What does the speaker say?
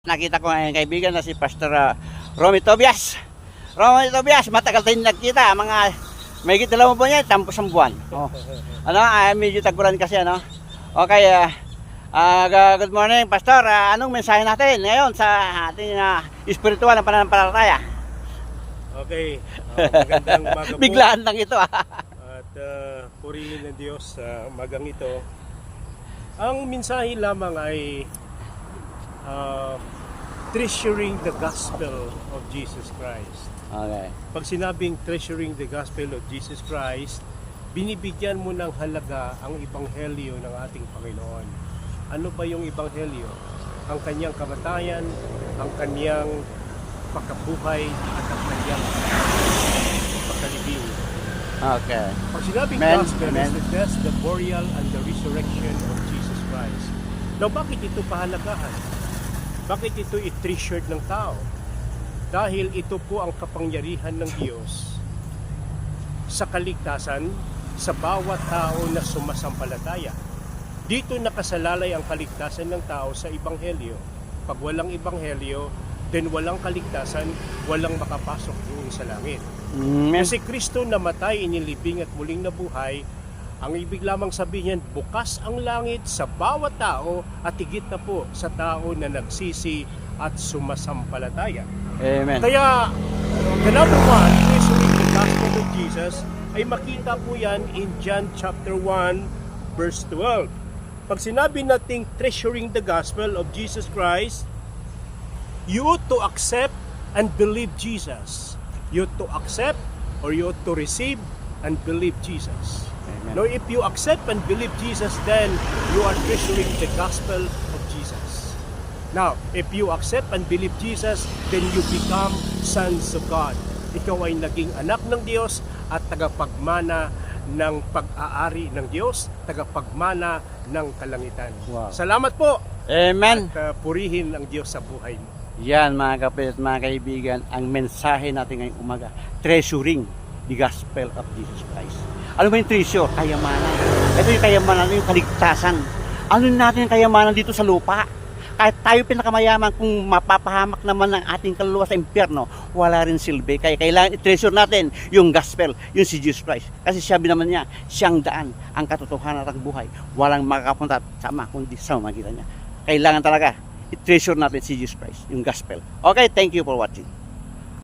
Nakita ko ang kaibigan na si Pastor Romy Tobias. Romy Tobias, matagal tayong nagkita. Mga may 2 buwan yan, tampos ang buwan. Oh. Medyo tagulan kasi ano. Okay, good morning Pastor. Anong mensahe natin ngayon sa ating espiritual na pananampalataya? Okay, magandang umaga po. Biglaan lang ito. At purihin ng Diyos sa umagang ito. Ang mensahe lamang ay treasuring the gospel of Jesus Christ. Okay. Pag sinabing treasuring the gospel of Jesus Christ, binibigyan mo ng halaga ang ebanghelyo ng ating Panginoon. Ano ba yung ebanghelyo? Ang kanyang kamatayan, ang kanyang pagkabuhay, at ang kanyang pagkalibing. Okay. Pag sinabing gospel is the death, the burial, and the resurrection of Jesus Christ. Now, bakit ito pahalagahan? Bakit ito i-treasured ng tao? Dahil ito po ang kapangyarihan ng Diyos sa kaligtasan sa bawat tao na sumasampalataya. Dito nakasalalay ang kaligtasan ng tao sa ebanghelyo. Pag walang ebanghelyo, then walang kaligtasan, walang makapasok doon sa langit. Kasi Kristo namatay, inilibing at muling nabuhay. Ang ibig lamang sabihin, bukas ang langit sa bawat tao at higit na po sa tao na nagsisi at sumasampalataya. Amen. Kaya, the number 1, treasuring the gospel of Jesus, ay makita po yan in John chapter 1, verse 12. Pag sinabi nating treasuring the gospel of Jesus Christ, you ought to accept and believe Jesus. You ought to accept or you ought to receive and believe Jesus. Amen. Now, if you accept and believe Jesus, then you are treasuring the gospel of Jesus. Now, if you accept and believe Jesus, then you become sons of God. Ikaw ay naging anak ng Diyos at tagapagmana ng pag-aari ng Diyos, tagapagmana ng kalangitan. Wow. Salamat po. Amen. At purihin ang Diyos sa buhay mo. Yan mga kapatid at mga kaibigan, ang mensahe natin ngayong umaga, treasuring the gospel of Jesus Christ. Ano ba yung treasure? Kayamanan. Ito yung kayamanan, yung kaligtasan. Ano natin yung kayamanan dito sa lupa? Kahit tayo pinakamayaman, kung mapapahamak naman ng ating kaluluwa sa impyerno, wala rin silbi. Kaya kailangan i-treasure natin yung gospel, yung si Jesus Christ. Kasi sabi naman niya, siyang daan, ang katotohanan at ang buhay. Walang makakapunta sa Ama, kundi sa magitan niya. Kailangan talaga i-treasure natin si Jesus Christ, yung gospel. Okay, thank you for watching.